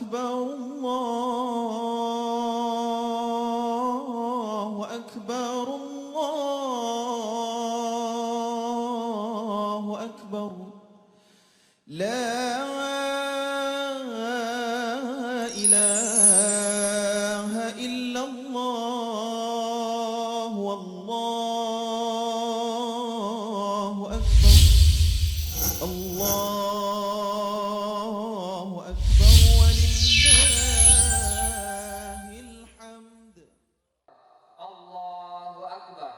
أكبر الله أكبر الله أكبر لا إله إلا الله والله أكبر الله أكبر ولله الحمد الله أكبر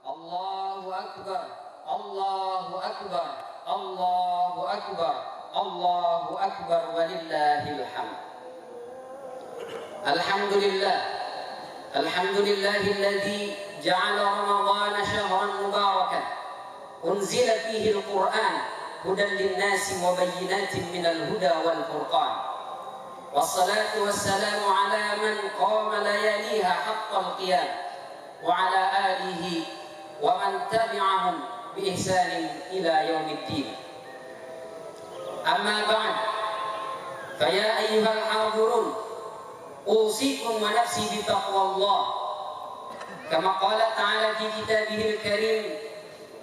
الله أكبر الله أكبر الله أكبر الله أكبر ولله الحمد. الحمد لله الحمد لله الذي جعل رمضان شهرا مباركا أنزل فيه القرآن هدى للناس وبينات من الهدى والفرقان، والصلاة والسلام على من قام لياليها حق القيام وعلى آله ومن تبعهم بإحسان إلى يوم الدين. أما بعد، فيا أيها الحاضرون، أوصيكم ونفسي بتقوى الله كما قال تعالى في كتابه الكريم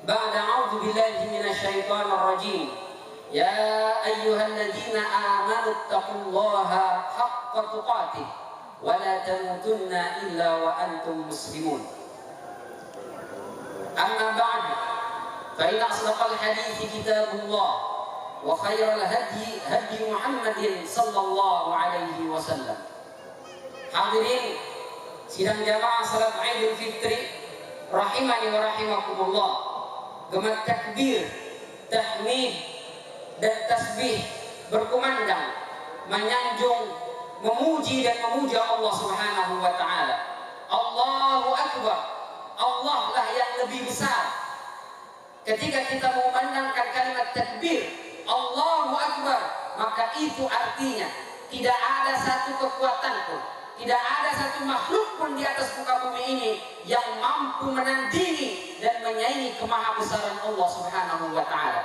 بعد أعوذ بالله من الشيطان الرجيم: يا أيها الذين آمنوا اتقوا الله حق تقاته ولا تموتن إلا وأنتم مسلمون. أما بعد، فإن أصدق الحديث كتاب الله وخير الهدي هدي محمد صلى الله عليه وسلم. Hadirin sidang jamaah salat Idul Fitri rahimani wa rahimakumullah, gemat takbir, tahmid dan tasbih berkumandang menyanjung, memuji dan memuja Allah Subhanahu wa taala. Allahu Akbar, Allah lah yang lebih besar. Ketika kita memandangkan kalimat takbir Allahu Akbar, maka itu artinya tidak ada satu kekuatan pun, tidak ada satu makhluk pun di atas muka bumi ini yang mampu menandingi dan menyaingi kemahabesaran Allah Subhanahu wa taala.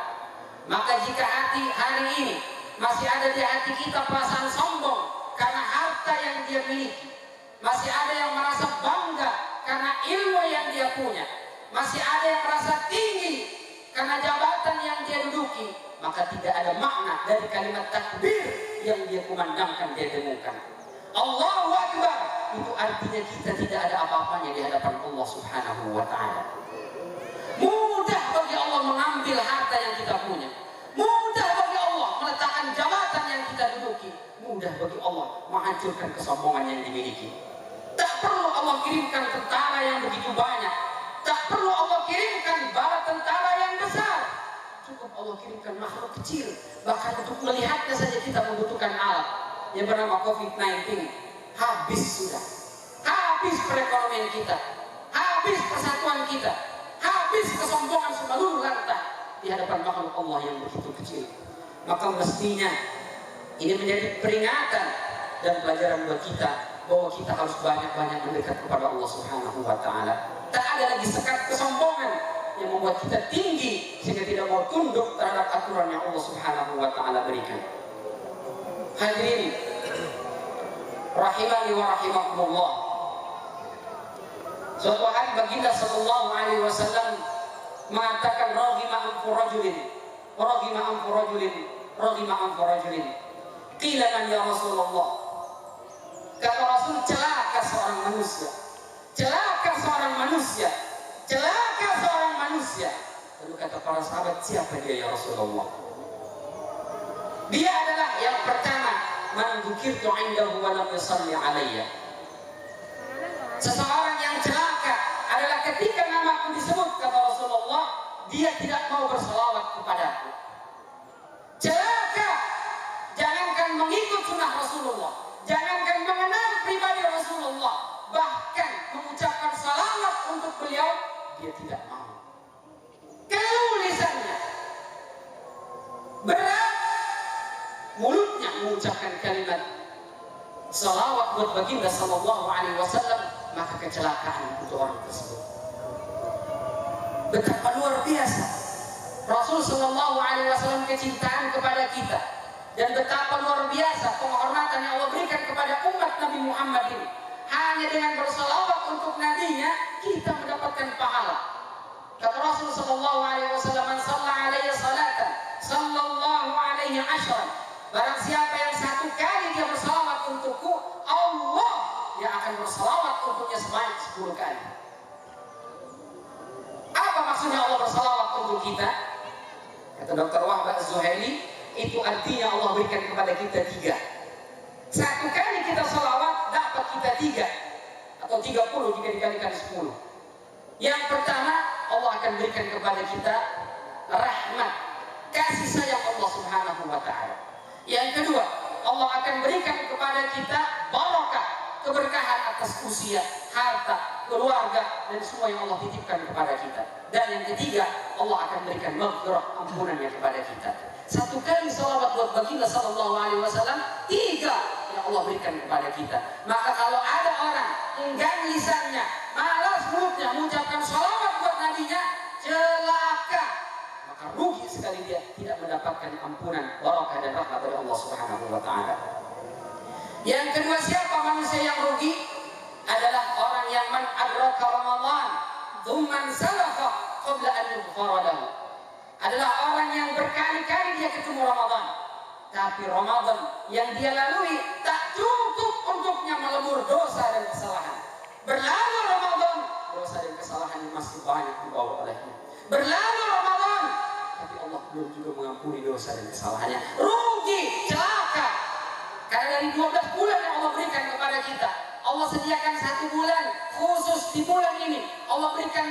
Maka jika hari ini masih ada di hati kita perasaan sombong karena harta yang dia miliki, masih ada yang merasa bangga karena ilmu yang dia punya, masih ada yang merasa tinggi karena jabatan yang dia duduki, maka tidak ada makna dari kalimat takbir yang dia kumandangkan, dia dengungkan. Allahu Akbar, itu artinya kita tidak ada apa-apanya di hadapan Allah Subhanahu wa taala. Mudah bagi Allah mengambil harta yang kita punya, mudah bagi Allah meletakkan jabatan yang kita duduki, mudah bagi Allah menghancurkan kesombongan yang dimiliki. Tak perlu Allah kirimkan tentara yang begitu banyak, tak perlu Allah kirimkan bala tentara yang besar, cukup Allah kirimkan makhluk kecil. Bahkan untuk melihatnya saja kita membutuhkan alat yang bernama COVID-19. Habis sudah, habis perekonomian kita, habis persatuan kita, habis kesombongan seluruh lantai di hadapan makhluk Allah yang begitu kecil. Maka mestinya ini menjadi peringatan dan pelajaran buat kita bahwa kita harus banyak-banyak mendekat kepada Allah Subhanahu wa taala. Tak ada lagi sekat kesombongan yang membuat kita tinggi sehingga tidak mau tunduk terhadap aturan yang Allah Subhanahu wa taala berikan. Hadirin rahimani wa rahimakumullah, suatu hari baginda sallallahu alaihi wasallam mengatakan raghima anfu rajulin, raghima anfu rajulin, raghima anfu rajulin. Qila man ya Rasulullah? Kata Rasul, celaka seorang manusia, celaka seorang manusia, celaka seorang manusia. Lalu kata para sahabat, siapa dia ya Rasulullah? Dia adalah yang pertama, man dzukirtu 'indahu wa lam yusalli 'alayya. Seseorang yang celaka adalah ketika namaku disebut, kata Rasulullah, dia tidak mau berselawat kepadaku. Celaka, jangankan mengikut sunnah Rasulullah, jangankan mengenal pribadi Rasulullah, bahkan mengucapkan salawat untuk beliau, dia tidak mau. Keluh lisannya, berat mulutnya mengucapkan kalimat salawat buat baginda sallallahu alaihi wasallam, maka kecelakaan untuk orang tersebut. Betapa luar biasa Rasul sallallahu alaihi wasallam kecintaan kepada kita. Dan betapa luar biasa penghormatan yang Allah berikan kepada umat Nabi Muhammad ini. Hanya dengan bersalawat untuk nabinya kita mendapatkan pahala. Kata Rasul sallallahu alaihi wasallam, "Man shalla alaihi salatan, sallallahu alaihi ashran." Barang siapa yang satu kali dia bersalawat untukku, Allah yang akan bersalawat untuknya sebanyak 10 kali. Apa maksudnya Allah bersalawat untuk kita? Kata Dr. Wahbah Az-Zuhaili, itu artinya Allah berikan kepada kita 3. Satu kali kita salawat dapat kita 3 atau 30 jika dikalikan 10. Yang pertama, Allah akan berikan kepada kita rahmat, kasih sayang Allah Subhanahu wa taala. Yang kedua, Allah akan berikan kepada kita barakah, keberkahan atas usia, harta, keluarga, dan semua yang Allah titipkan kepada kita. Dan yang ketiga, Allah akan berikan maghfirah, ampunannya kepada kita. Satu kali salawat buat baginda sallallahu alaihi wasallam, 3 yang Allah berikan kepada kita. Maka kalau ada orang enggan lisannya, malas mulutnya mengucapkan salawat buat nabinya, celaka. Maka rugi sekali dia tidak mendapatkan ampunan, barakah dan rahmat dari Allah Subhanahu wa taala. Yang kedua, siapa manusia yang rugi? Adalah orang yang man adraka Ramadan thumma salaha qabla an yughfara lahu. Adalah orang yang berkali-kali dia ketemu Ramadan, tapi Ramadan yang dia lalui tak cukup untuknya melebur dosa dan kesalahan. Berlalu Ramadan, dosa dan kesalahan masih banyak dibawa olehnya. Berlalu Ramadan, tapi Allah belum juga mengampuni dosa dan kesalahannya. Rugi, celaka. Karena dari 12 bulan yang Allah berikan kepada kita, Allah sediakan 1 bulan khusus di bulan ini. Allah berikan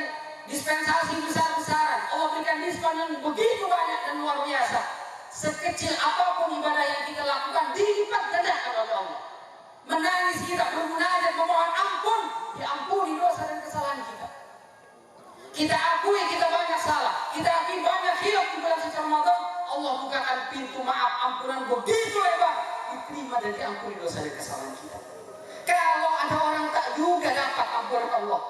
dispensasi besar-besaran. Allah berikan diskon yang begitu banyak dan luar biasa. Sekecil apapun ibadah yang kita lakukan dilipat gandakan oleh Allah. Menangis kita, bermunajat, memohon ampun, diampuni dosa dan kesalahan kita. Kita akui kita banyak salah, kita akui banyak hilaf di bulan suci Ramadan. Allah bukakan pintu maaf, ampunan begitu lebar, diterima dan diampuni dosa dan kesalahan kita. Kalau ada orang tak juga dapat ampunan Allah,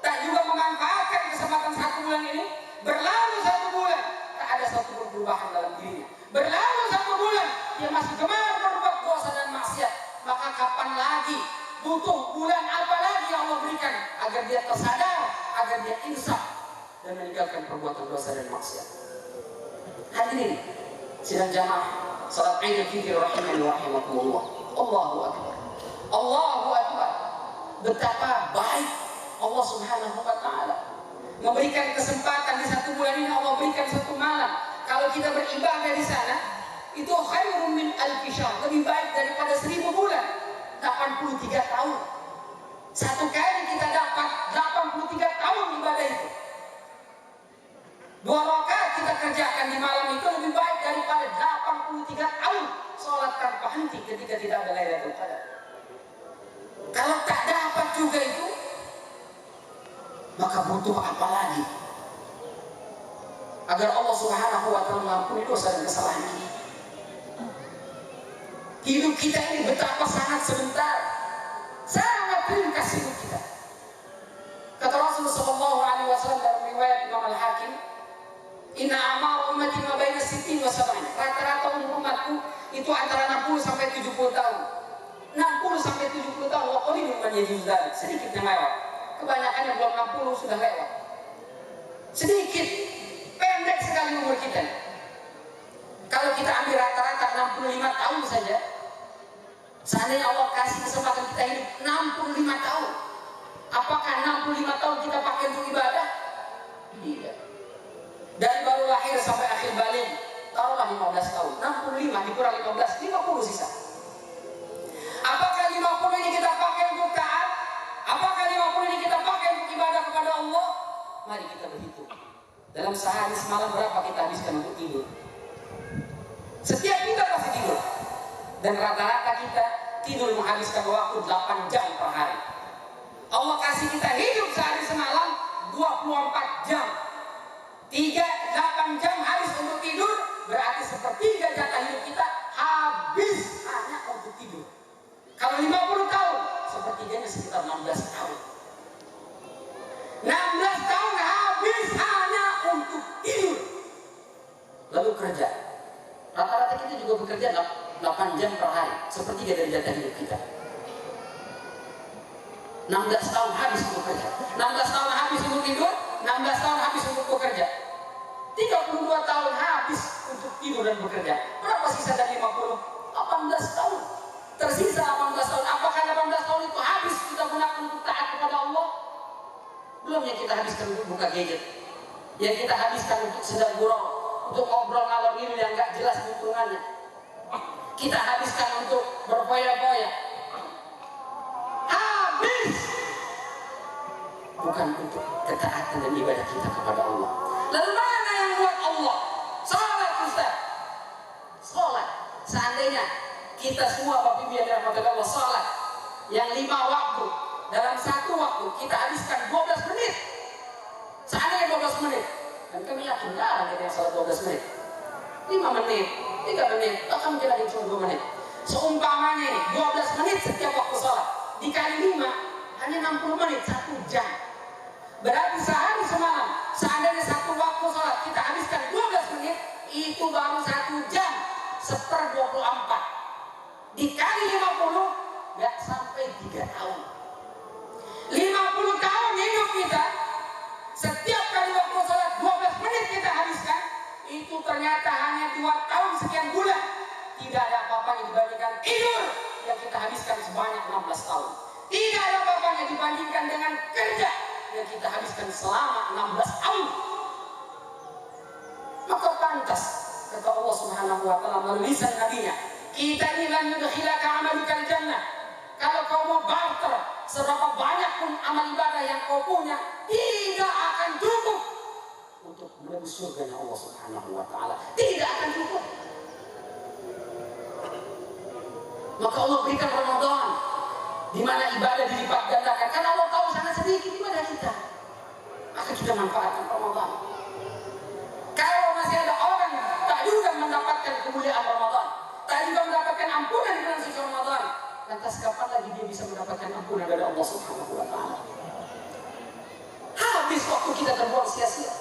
tak juga memanfaatkan kesempatan 1 bulan ini, berlalu 1 bulan, tak ada satu perubahan dalam dirinya. Berlalu 1 bulan, dia masih gemar berbuat dosa dan maksiat. Maka kapan lagi, butuh bulan apa lagi yang Allah berikan agar dia tersadar, agar dia insaf dan meninggalkan perbuatan dosa dan maksiat. Hadirin sidang jamaah salat Idul Fitri rahimani wa rahimakumullah. Allahu akbar. Allahu akbar. Betapa baik Allah Subhanahu wa taala memberikan kesempatan di 1 bulan ini. Allah berikan 1 malam. Kalau kita beribadah di sana, itu khairun min alfi syahr, lebih baik daripada 1000 bulan. 83 tahun. 1 kali kita dapat 83 tahun ibadah itu. 2 rakaat kita kerjakan di malam itu lebih baik daripada 83 tahun sholat tanpa henti ketika tidak ada Lailatul Qadar. Kalau tak dapat juga itu, maka butuh apa lagi agar Allah Subhanahu wa taala mengampuni dosa dan kesalahan kita. Hidup kita ini betapa sangat sebentar, sangat ringkas hidup kita. Kata Rasul sallallahu alaihi wasallam dalam riwayat Imam Al-Hakim, "Inna a'mar ummati ma baina 60 wa 70." Rata-rata umur umatku itu antara 60 sampai 70 tahun. 60 sampai 70 tahun, wa qalilun man yajuz dzalik, sedikit yang lewat. Kebanyakan yang belum 60 sudah lewat. Sedikit, pendek sekali umur kita. Kalau kita ambil rata-rata 65 tahun saja, seandainya Allah kasih kesempatan kita hidup 65 tahun, apakah 65 tahun kita pakai untuk ibadah? Tidak. Dari baru lahir sampai akhir balik, taruhlah 15 tahun. 65 dikurang 15, 50 sisa. Apakah 50 ini kita pakai untuk taat? Apakah 50 ini kita pakai untuk ibadah kepada Allah? Mari kita berhitung. Dalam sehari semalam berapa kita habiskan untuk tidur? Setiap kita pasti tidur. Dan rata-rata kita tidur menghabiskan waktu 8 jam per hari. Allah kasih kita hidup sehari semalam 24 jam. 8 jam habis untuk tidur, berarti sepertiga jatah hidup kita habis hanya untuk tidur. Kalau 50 tahun, sepertiganya sekitar 16 tahun. 16 tahun habis hanya untuk tidur. Lalu kerja. Rata-rata rata-rata kita juga bekerja 8 jam per hari, sepertiga dari jatah hidup kita. 16 tahun habis untuk bekerja, 16 tahun habis untuk tidur, 16 tahun habis untuk bekerja, 32 tahun habis untuk tidur dan bekerja. Berapa sisa dari 50? 18 tahun. Tersisa 18 tahun. Apakah 18 tahun itu habis kita gunakan untuk taat kepada Allah? Belum yang kita habiskan untuk buka gadget, yang kita habiskan untuk sedang gurau, untuk ngobrol ngalor ngidul yang gak jelas hitungannya. Kita habiskan untuk berfoya-foya. Habis. Bukan untuk ketaatan dan ibadah kita kepada Allah. Lalu mana yang buat Allah? Salat, Ustaz. Salat. Seandainya kita semua Bapak Ibu yang dirahmati Allah salat yang 5 waktu dalam satu waktu kita habiskan 12 menit. Seandainya 12 menit. Dan kami yakin jarang kita yang salat 12 menit. 5 menit, 3 menit, bahkan mungkin ada yang cuma 2 menit. Seumpamanya ini 12 menit setiap waktu salat dikali 5 hanya 60 menit, 1 jam. Berarti sehari semalam seandainya satu waktu salat kita habiskan 12 menit, itu baru 1 jam, 1/24 dikali 50 gak sampai 3 tahun. 50 tahun hidup kita, setiap kali waktu salat 12 menit kita habiskan, itu ternyata hanya 2 tahun sekian bulan. Tidak ada apa-apanya dibandingkan tidur yang kita habiskan sebanyak 16 tahun. Tidak ada apa-apanya dibandingkan dengan kerja yang kita habiskan selama 16 tahun. Maka pantas kata Allah Subhanahu wa taala melalui lisan nabinya, kita ini lan yudkhilaka amalukal jannah. Kalau kau mau barter seberapa banyak pun amal ibadah yang kau punya, tidak akan cukup untuk menebus surga Allah Subhanahu wa taala. Tidak akan cukup. Maka Allah berikan Ramadan di mana ibadah dilipat gandakan. Karena Allah tahu sangat sedikit ibadah kita, maka kita manfaatkan Ramadan. Kalau masih ada orang tak juga mendapatkan kemuliaan Ramadan, tak juga mendapatkan ampunan di bulan suci Ramadan, lantas kapan lagi dia bisa mendapatkan ampunan dari Allah Subhanahu wa taala? Habis waktu kita terbuang sia-sia.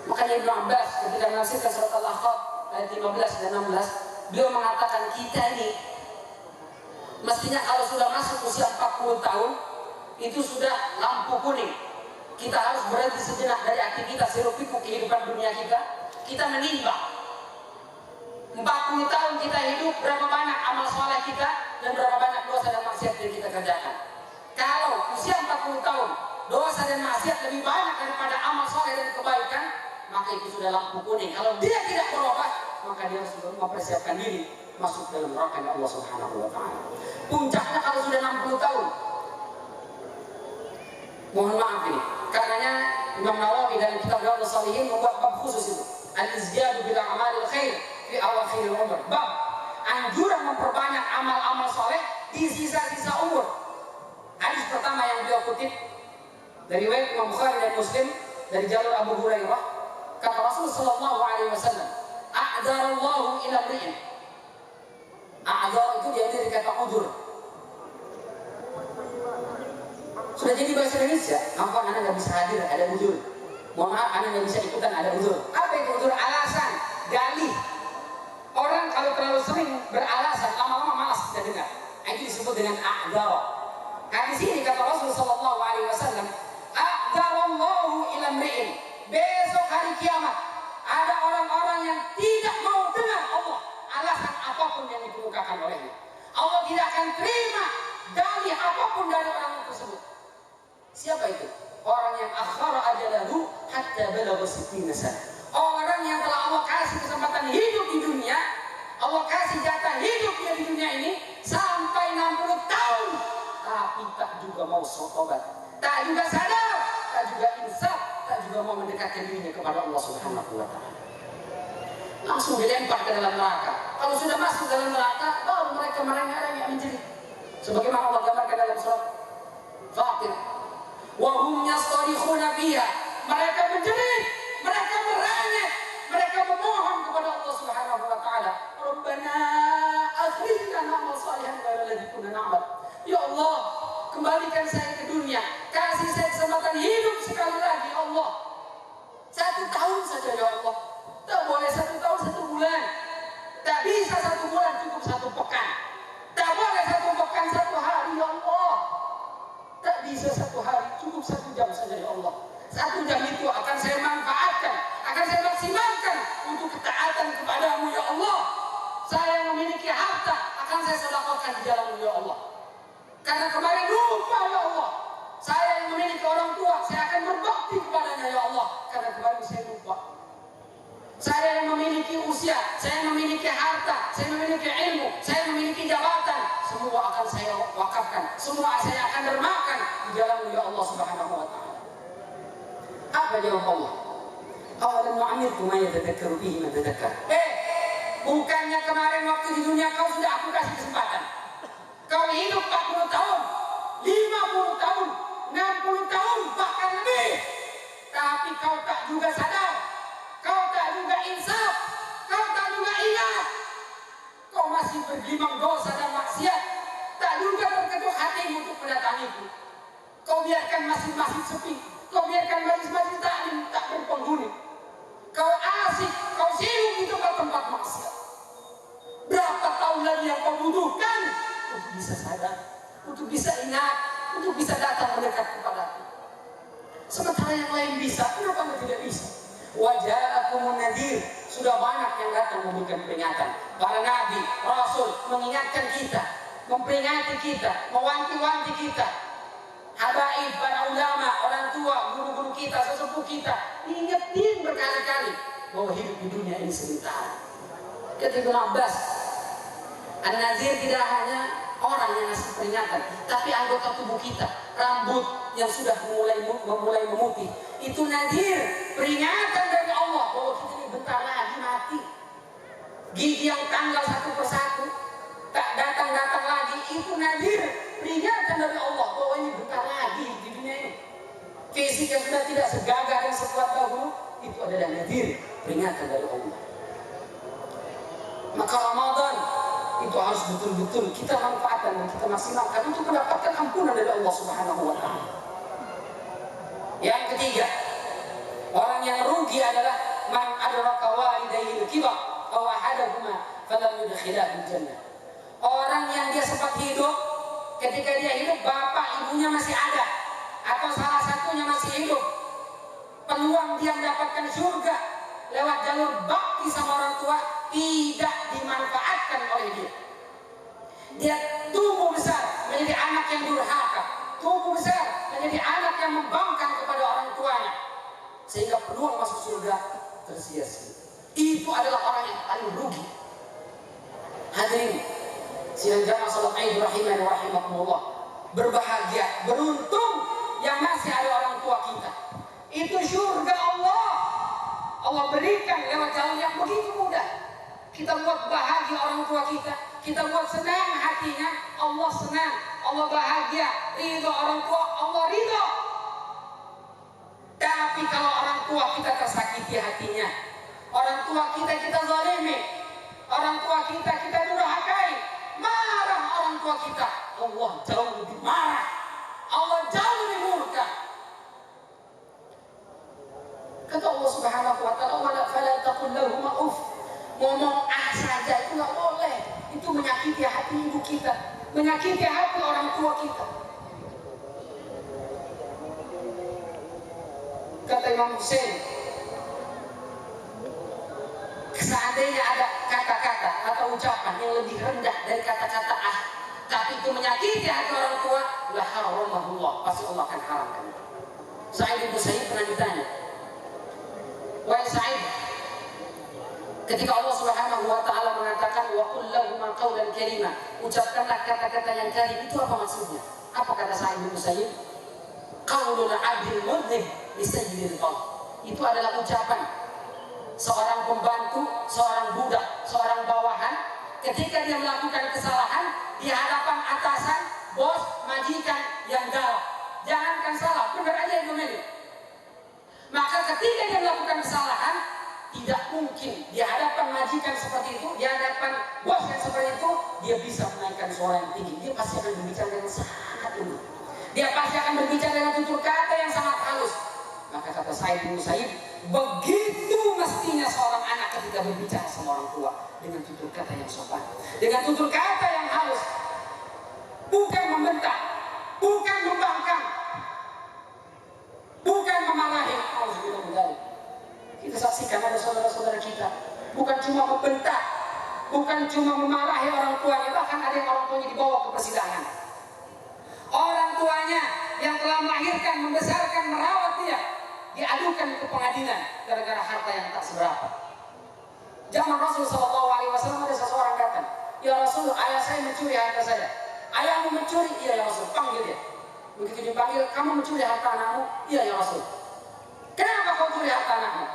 Makanya Ibnu Abbas ketika menafsirkan surat Al-Ahqaf ayat 15 dan 16, beliau mengatakan kita ini mestinya kalau sudah masuk usia 40 tahun itu sudah lampu kuning. Kita harus berhenti sejenak dari aktivitas hiruk-pikuk kehidupan dunia kita. Kita menimbang 40 tahun kita hidup, berapa banyak amal soleh kita dan berapa banyak dosa dan maksiat yang kita kerjakan. Kalau usia 40 tahun dosa dan maksiat lebih banyak daripada amal soleh dan kebaikan, maka itu sudah lampu kuning. Kalau dia tidak berubah, maka dia harus mempersiapkan diri masuk dalam neraka Allah Subhanahu wa taala. Puncaknya kalau sudah 60 tahun. Mohon maaf ini, karenanya Imam Nawawi dalam kitab Riyadhus Shalihin membuat bab khusus itu, al-izdiyadu bil a'malil khair fi awakhiril umur. Bab anjuran memperbanyak amal-amal soleh di sisa-sisa umur. Hadis pertama yang beliau kutip dari riwayat Imam Bukhari dan Muslim dari jalur Abu Hurairah, kata Rasul sallallahu alaihi wasallam, a'dzarallahu ila mri'in. A'dzar itu diambil dari kata udzur. Sudah jadi bahasa Indonesia, nampak anak nggak bisa hadir, ada udzur. Mohon maaf, anak nggak bisa ikutan, ada udzur. Apa itu udzur? Alasan, dalih. Orang kalau terlalu sering beralasan, lama-lama malas kita dengar. Itu disebut dengan a'dzar. Nah di sini kata Rasul sallallahu alaihi wasallam, a'dzarallahu ila mri'in. Besok hari kiamat ada orang-orang yang tidak mau dengar Allah, alasan apapun yang dikemukakan olehnya. Allah tidak akan terima dalih apapun dari orang tersebut. Siapa itu? Orang yang akhara ajalahu hatta balagha 60 sana. Orang yang telah Allah kasih kesempatan hidup di dunia, Allah kasih jatah hidupnya di dunia ini sampai 60 tahun, tapi tak juga mau tobat, tak juga sadar, tak juga insaf, tak juga mau mendekatkan dirinya kepada Allah Subhanahu wa taala. Langsung dilempar ke dalam neraka. Kalau sudah masuk dalam neraka, baru mereka merengek-rengek menjerit. Sebagaimana Allah gambarkan dalam surat Fatir. Wa hum yastarikhuna fiha. Mereka menjerit, mereka merengek, mereka memohon kepada Allah Subhanahu wa taala, "Rabbana akhrijna na'mal salihan ghairal ladzi kunna na'mal." Ya Allah, kembalikan saya ke dunia, kasih saya kesempatan hidup sekali lagi, Allah. 1 tahun saja ya Allah. Tak boleh 1 tahun 1 bulan. Tak bisa bisa 1 bulan, cukup 1 pekan. Tak boleh 1 pekan 1 hari, ya Allah. Tak bisa 1 hari, cukup 1 jam saja, ya Allah. 1 jam itu akan saya manfaatkan, akan saya maksimalkan untuk ketaatan kepadamu, ya Allah. Saya yang memiliki harta akan saya sedekahkan di jalan-Mu, ya Allah. Karena kemarin lupa, ya Allah. Saya yang memiliki orang tua, saya akan berbakti kepadanya, ya Allah. Karena kemarin saya lupa. Saya yang memiliki usia, saya yang memiliki harta, saya memiliki ilmu, saya memiliki jabatan, semua akan saya wakafkan, semua saya akan dermakan di jalan-Mu, ya Allah Subhanahu wa Ta'ala. Apa jawab Allah? Awalam nu'amirkum ma yatadakkaru bihi man tadakkar. Bukannya kemarin waktu di dunia kau sudah aku kasih kesempatan. Kau hidup 40 tahun, 50 tahun, 60 tahun, bahkan lebih. Tapi kau tak juga sadar, kau tak juga insaf, kau tak juga ingat. Kau masih bergelimang dosa dan maksiat, tak juga terketuk hatimu untuk mendatangiku. Kau biarkan masjid-masjid sepi, kau biarkan majlis-majlis taklim tak berpenghuni. Kau asik, kau sibuk di tempat-tempat maksiat. Berapa tahun lagi yang kau butuhkan untuk bisa sadar, untuk bisa ingat, untuk bisa datang mendekat kepadaku? Sementara yang lain bisa, kenapa anda tidak bisa? Waja'akumun nadhir, sudah banyak yang datang memberikan peringatan. Para nabi, rasul mengingatkan kita, memperingati kita, mewanti-wanti kita. Habaib, para ulama, orang tua, guru-guru kita, sesepuh kita, ingetin berkali-kali bahwa hidup di dunia ini sementara. Kata Ibnu Abbas, An-Nazir tidak hanya orang yang ngasih peringatan, tapi anggota tubuh kita, rambut yang sudah memulai memutih, itu nazir, peringatan dari Allah bahwa kita ini bentar lagi mati. Gigi yang tanggal 1 persatu tak datang-datang lagi, itu nazir, peringatan dari Allah bahwa ini bentar lagi di dunia ini. Fisik yang sudah tidak segagah dan sekuat dahulu, itu adalah nazir, peringatan dari Allah. Maka Ramadan itu harus betul-betul kita manfaatkan dan kita maksimalkan untuk mendapatkan ampunan dari Allah Subhanahu wa Ta'ala. Yang ketiga, orang yang rugi adalah man adraka walidayhi al-kibar aw ahadahuma falam yudkhilahu jannah. Orang yang dia sempat hidup, ketika dia hidup bapak ibunya masih ada atau salah satunya masih hidup, peluang dia mendapatkan surga lewat jalur bakti sama orang tua tidak dimanfaatkan oleh dia. Dia tumbuh besar menjadi anak yang durhaka, tumbuh besar menjadi anak yang membangkang kepada orang tuanya, sehingga peluang masuk surga tersia-sia. Itu adalah orang yang paling rugi. Hadirin sidang jamaah salat Id rahimani wa rahimakumullah, berbahagia, beruntung yang masih ada orang tua kita. Itu surga Allah berikan lewat jalan yang begitu mudah. Kita buat bahagia orang tua kita buat senang hatinya, Allah senang, Allah bahagia, ridho orang tua, Allah ridho. Tapi kalau orang tua kita tersakiti hatinya, orang tua kita zalimi, orang tua kita durhakai, marah orang tua kita, Allah jauh lebih marah, Allah jauh lebih murka. Kata Allah Subhanahu wa Ta'ala, wala fala taqul lahum uff. Ngomong saja itu nggak boleh. Itu menyakiti hati ibu kita, menyakiti hati orang tua kita. Kata Imam Hussein, seandainya ada kata-kata atau ucapan yang lebih rendah dari kata-kata tapi itu menyakiti hati orang tua, la haramahullah, pasti Allah akan haramkan. Sa'id bin Musayyib pernah ditanya, wahai Sa'id, ketika Allah Subhanahu wa Ta'ala mengatakan wa qul lahum qawlan karima, ucapkanlah kata-kata yang karim, itu apa maksudnya? Apa kata Sa'id bin Musayyib? Qaulul 'abdil mudhib li sayyidil qalb. Itu adalah ucapan seorang pembantu, seorang budak, seorang bawahan ketika dia melakukan kesalahan di hadapan atasan, bos, majikan yang galak. Jangankan salah, benar aja yang memilih. Maka ketika dia melakukan kesalahan, tidak mungkin di hadapan majikan seperti itu, di hadapan bos yang seperti itu, dia bisa menaikkan suara yang tinggi. Dia pasti akan berbicara dengan sangat lembut. Dia pasti akan berbicara dengan tutur kata yang sangat halus. Maka kata Sa'id bin Musayyib, begitu mestinya seorang anak ketika berbicara sama orang tua dengan tutur kata yang sopan. dengan tutur kata yang halus, bukan membentak, bukan membangkang, bukan memarahi. Kita saksikan ada saudara-saudara kita bukan cuma membentak, bukan cuma memarahi orang tuanya, bahkan ada yang orang tuanya dibawa ke persidangan. Orang tuanya yang telah melahirkan, membesarkan, merawat dia diadukan ke pengadilan gara-gara harta yang tak seberapa. Zaman Rasul SAW ada seseorang datang, ya Rasul, ayah saya mencuri harta saya. Ayahmu mencuri? Iya ya Rasul. Panggil dia. Begitu dipanggil, kamu mencuri harta anakmu? Iya ya Rasul. Kenapa kau curi harta anakmu?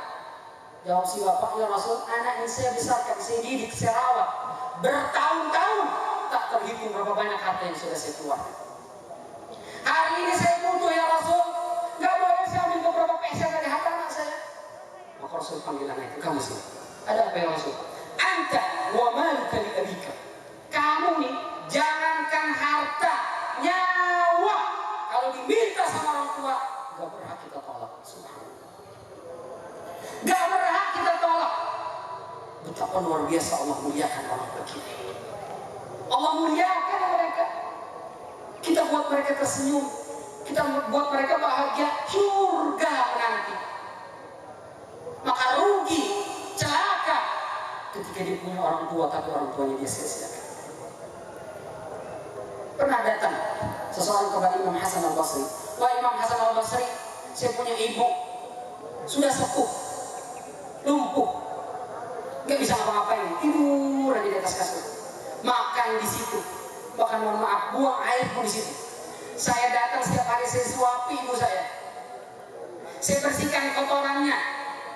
Jawab si bapak, ya Rasul, anak ini saya besarkan, saya didik, saya rawat bertahun-tahun, tak terhitung berapa banyak harta yang sudah saya keluarkan. Hari ini saya butuh ya Rasul, gak boleh saya ambil beberapa peser dari harta anak saya. Maka Rasul panggil anak itu, kamu sih, ada apa ya Rasul? Anta wa maluka li abika. Kamu nih, jangankan harta, nyawa, kalau diminta sama orang tua, gak berhak kita tolak. Subhanallah. Gak berhak kita tolak. Betapa luar biasa Allah muliakan orang tua kita. Allah muliakan mereka. Kita buat mereka tersenyum, kita buat mereka bahagia, surga menanti. Maka rugi, celaka ketika dia punya orang tua tapi orang tuanya dia sia-siakan. Pernah datang seseorang kepada Imam Hasan Al-Basri. Wah Imam Hasan Al-Basri, saya punya ibu sudah sepuh, lumpuh, nggak bisa ngapa-ngapain, tidur aja di atas kasur, makan di situ, bahkan mohon maaf buang air pun di situ. Saya datang setiap hari, saya suapi ibu saya bersihkan kotorannya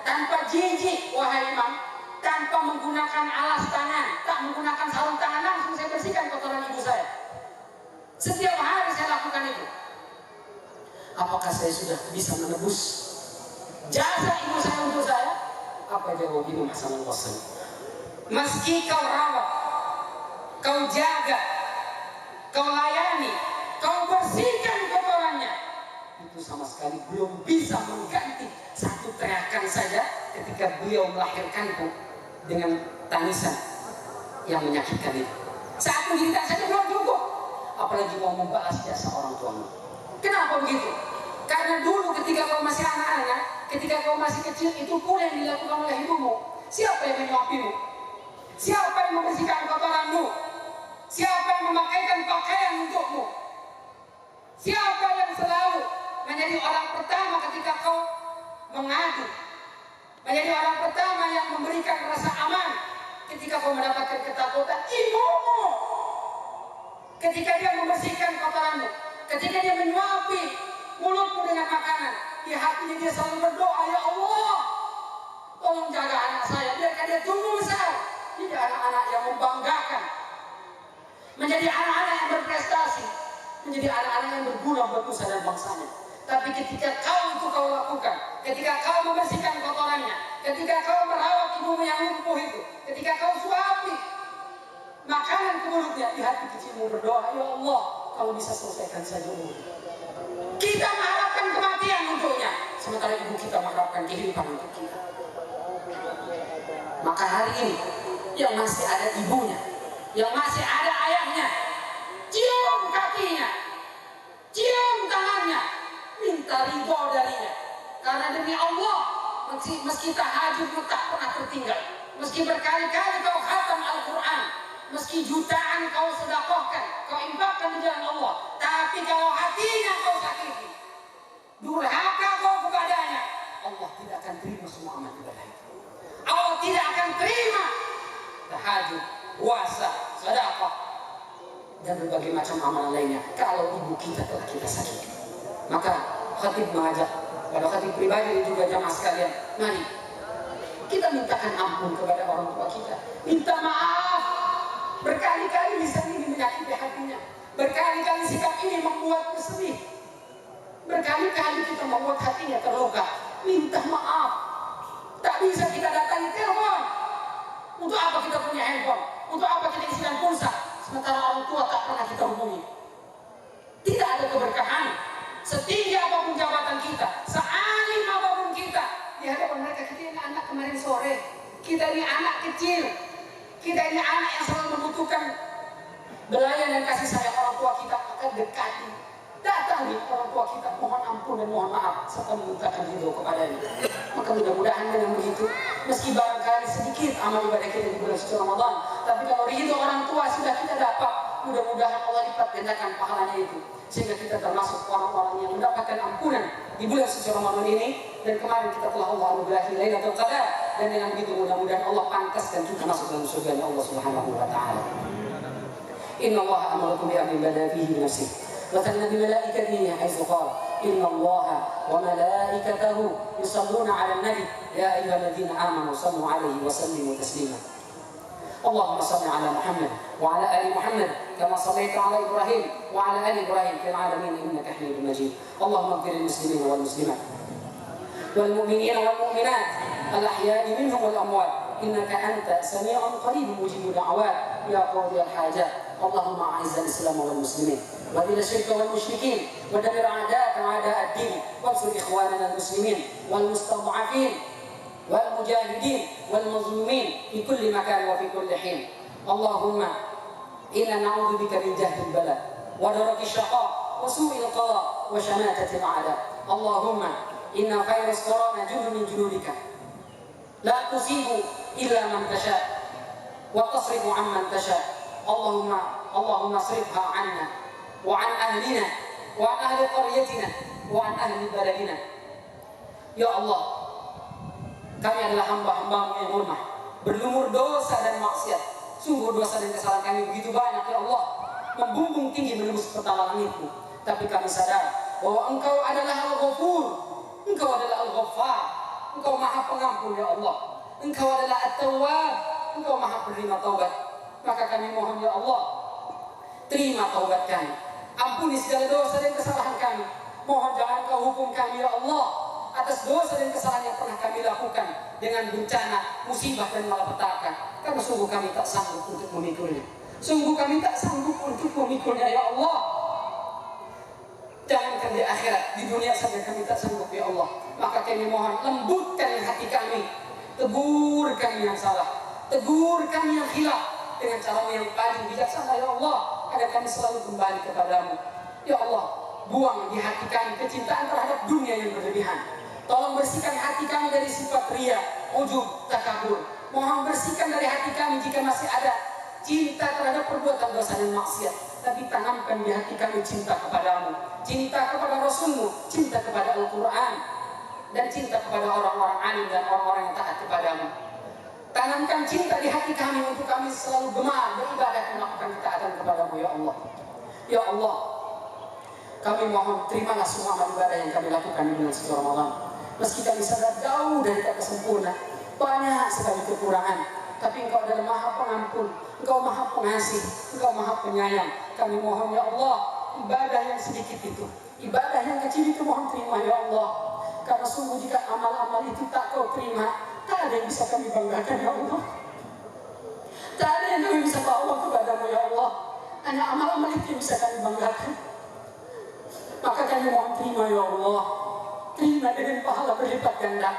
tanpa jijik, wahai Imam, tanpa menggunakan alas tangan, tak menggunakan sarung tangan, langsung saya bersihkan kotoran ibu saya. Setiap hari saya lakukan itu. Apakah saya sudah bisa menebus jasa ibu saya untuk saya? Apa jawab Imam Hasan Al-Basri? Meski kau rawat, kau jaga, kau layani, kau bersihkan kotorannya, itu sama sekali belum bisa mengganti satu teriakan saja ketika beliau melahirkanku dengan tangisan yang menyakitkan itu. Satu jeritan saja belum cukup, apalagi mau membalas jasa orang tuamu. Kenapa begitu? Karena dulu ketika kau masih anak-anak, ketika kau masih kecil, itu pun yang dilakukan oleh ibumu. Siapa yang menyuapimu? Siapa yang membersihkan kotoranmu? Siapa yang memakaikan pakaian untukmu? Siapa yang selalu menjadi orang pertama ketika kau mengadu? Menjadi orang pertama yang memberikan rasa aman ketika kau mendapatkan ketakutan? Ibumu. Ketika dia membersihkan kotoranmu, ketika dia menyuapi mulutmu dengan makanan, di hatinya dia selalu berdoa, ya Allah, tolong jaga anak saya, biarkan dia tumbuh besar jadi anak-anak yang membanggakan, menjadi anak-anak yang berprestasi, menjadi anak-anak yang berguna buat nusa dan bangsanya. Tapi ketika kau lakukan, ketika kau membersihkan kotorannya, ketika kau merawat ibumu yang lumpuh itu, ketika kau suapi makanan ke mulutnya, di hati kecilmu berdoa, ya Allah, kalau bisa selesaikan saja umurnya. Kita mengharapkan kematian untuknya, sementara ibu kita mengharapkan kehidupan untuk kita. Maka hari ini yang masih ada ibunya, yang masih ada ayahnya, cium kakinya, cium tangannya, minta ridho darinya. Karena demi Allah, meski tahajudmu tak pernah tertinggal, meski berkali-kali kau khatam Al-Quran, meski jutaan kau sedekahkan, kau infakkan di jalan Allah, tapi kalau hatinya kau sakiti, durhaka kau kepadanya, Allah tidak akan terima semua amal ibadah itu. Allah tidak akan terima tahajud, puasa, sedekah, dan berbagai macam amalan lainnya kalau ibu kita telah kita sakiti. Maka khatib mengajak pada khatib pribadi dan juga jamaah sekalian, mari kita mintakan ampun kepada orang tua kita, minta maaf. Berkali-kali lisan ini menyakiti hatinya, berkali-kali sikap ini membuat sedih, berkali-kali kita membuat hatinya terluka. Minta maaf. Tak bisa kita datangi telepon. Untuk apa kita punya handphone? Untuk apa kita isikan pulsa? Sementara orang tua tak pernah kita hubungi. Tidak ada keberkahan. Setinggi apapun jabatan kita, sealim apapun kita, di hadapan mereka kita ini anak kemarin sore, kita ini anak kecil, kita ini anak yang selalu membutuhkan Allah kita mohon ampun dan mohon maaf serta memintakan ridho kepadanya. Maka mudah-mudahan dengan begitu, meski barangkali sedikit amal ibadah kita di bulan suci Ramadan, tapi kalau ridho orang tua sudah kita dapat, mudah-mudahan Allah lipat gandakan pahalanya itu, sehingga kita termasuk orang-orang yang mendapatkan ampunan di bulan suci Ramadan ini. Dan kemarin kita telah Allah anugerahi Lailatul Qadar, dan dengan begitu mudah-mudahan Allah pantaskan kita masuk dalam surga Allah Subhanahu wa taala. Inna Allah amarakum bi amrin bada fihi nafsi wa tanna bi malaikatihi haitsu qala inna Allah wa malaikatahu yusalluna 'alan nabi ya ayyuhalladzina amanu sallu 'alaihi wa sallimu taslima. Allahumma shalli 'ala Muhammad wa 'ala ali Muhammad kama shallaita 'ala Ibrahim wa 'ala ali Ibrahim fil 'alamin innaka Hamidum Majid. Allahumma ighfir lil muslimina wal muslimat wal mu'minina wal mu'minat al ahya'i minhum wal amwat innaka anta sami'un qaribun mujibud da'awat ya qadiyal hajat. اللهم أعز الإسلام والمسلمين وذل الشرك والمشركين ودمر أعداءك وأعداء الدين وانصر إخواننا المسلمين والمستضعفين والمجاهدين والمظلومين في كل مكان وفي كل حين. اللهم إنا نعوذ بك من جهد البلاء ودرك الشقاء وسوء القضاء وشماتة الأعداء. اللهم إن فيروس كورونا جند من جنودك لا تصيب إلا من تشاء وتصرف عمن تشاء. اللهم اصرفها عنا وعن أهلنا وعن أهل قريتنا وعن أهل بلدنا. Ya Allah, kami adalah hamba-hambamu yang lemah, berlumur dosa dan maksiat. Sungguh dosa dan kesalahan kami begitu banyak ya Allah, membumbung tinggi menembus petala langit-Mu. Tapi kami sadar bahwa Engkau adalah Al-Ghafur, Engkau adalah Al-Ghaffar, Engkau Maha Pengampun ya Allah, Engkau adalah At-Tawwab, Engkau Maha Penerima Taubat. Maka kami mohon ya Allah, terima taubat kami, ampuni segala dosa dan kesalahan kami. Mohon jangan Kau hukum kami ya Allah atas dosa dan kesalahan yang pernah kami lakukan dengan bencana, musibah dan malapetaka, karena sungguh kami tak sanggup untuk memikulnya. Sungguh kami tak sanggup untuk memikulnya ya Allah. Jangankan di akhirat, di dunia saja kami tak sanggup ya Allah. Maka kami mohon lembutkan hati kami, tegur kami yang salah, tegur kami yang hilaf dengan cara yang paling bijaksana ya Allah, agar kami selalu kembali kepadamu ya Allah. Buang di hati kami kecintaan terhadap dunia yang berlebihan. Tolong bersihkan hati kami dari sifat ria, ujub, takabur. Mohon bersihkan dari hati kami jika masih ada cinta terhadap perbuatan dosa dan maksiat. Tapi tanamkan di hati kami cinta kepadamu, cinta kepada Rasulmu, cinta kepada Al-Quran, dan cinta kepada orang-orang alim dan orang-orang yang taat kepadamu. Tanamkan cinta di hati kami untuk kami selalu gemar beribadah dan melakukan ketaatan kepadamu ya Allah. Ya Allah, kami mohon terimalah semua amal ibadah yang kami lakukan di bulan suci Ramadan. Meski kami sadar jauh dari kata sempurna, banyak sekali kekurangan, tapi Engkau adalah Maha Pengampun, Engkau Maha Pengasih, Engkau Maha Penyayang. Kami mohon ya Allah, ibadah yang sedikit itu, ibadah yang kecil itu mohon terima ya Allah. Karena sungguh jika amal-amal itu tak Kau terima, tak ada yang bisa kami banggakan ya Allah. Tak ada yang kami bisa bawa kepadamu ya Allah. Hanya amal-amal itu yang bisa kami banggakan. Maka kami mohon terima ya Allah, terima dengan pahala berlipat ganda.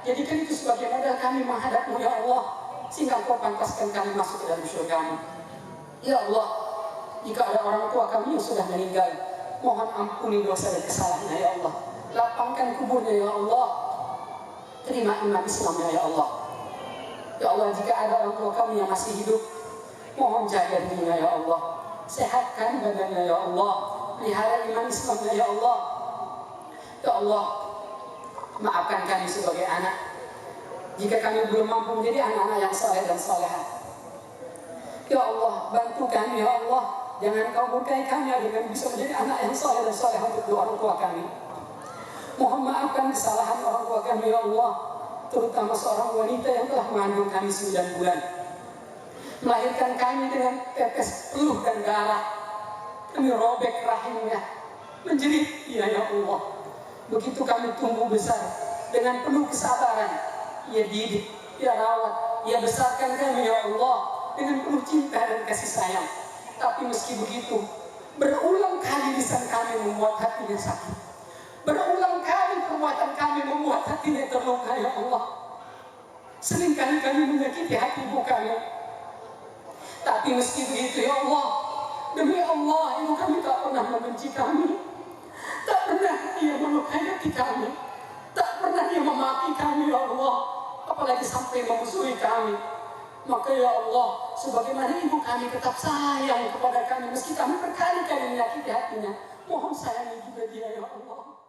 Jadikan itu sebagai modal kami menghadapmu ya Allah, sehingga Kau pantaskan kami masuk ke dalam surgamu ya Allah. Jika ada orang tua kami yang sudah meninggal, mohon ampuni dosa dan kesalahannya ya Allah. Lapangkan kuburnya ya Allah. Terima iman Islamnya ya Allah. Ya Allah, jika ada orang tua kami yang masih hidup, mohon jaga dirinya ya Allah, sehatkan badannya ya Allah, pelihara iman Islamnya ya Allah. Ya Allah, maafkan kami sebagai anak jika kami belum mampu menjadi anak-anak yang saleh dan salehah. Ya Allah, bantu kami ya Allah, jangan Kau berkahi kami agar kami bisa menjadi anak yang saleh dan salehah untuk kedua orang tua kami. Mohon maafkan kesalahan orang tua kami ya Allah, terutama seorang wanita yang telah mengandung kami 9 bulan, melahirkan kami dengan tetes peluh dan darah. Kami robek rahimnya, menjerit ya Allah. Begitu kami tumbuh besar dengan penuh kesabaran, Ia didik, Ia rawat, Ia besarkan kami ya Allah dengan penuh cinta dan kasih sayang. Tapi meski begitu, berulang kali lisan kami membuat hatinya sakit, berulang kali perbuatan kami membuat hatinya terluka ya Allah. Seringkali kami menyakiti hati ibu kami. Tapi meski begitu ya Allah, demi Allah, ibu kami tak pernah membenci kami, tak pernah menyakiti kami. Tak pernah dia memaki kami ya Allah, apalagi sampai memusuhi kami. Maka ya Allah, sebagaimana ibu kami tetap sayang kepada kami meski kami berkali-kali menyakiti hatinya, mohon sayangi juga dia ya Allah.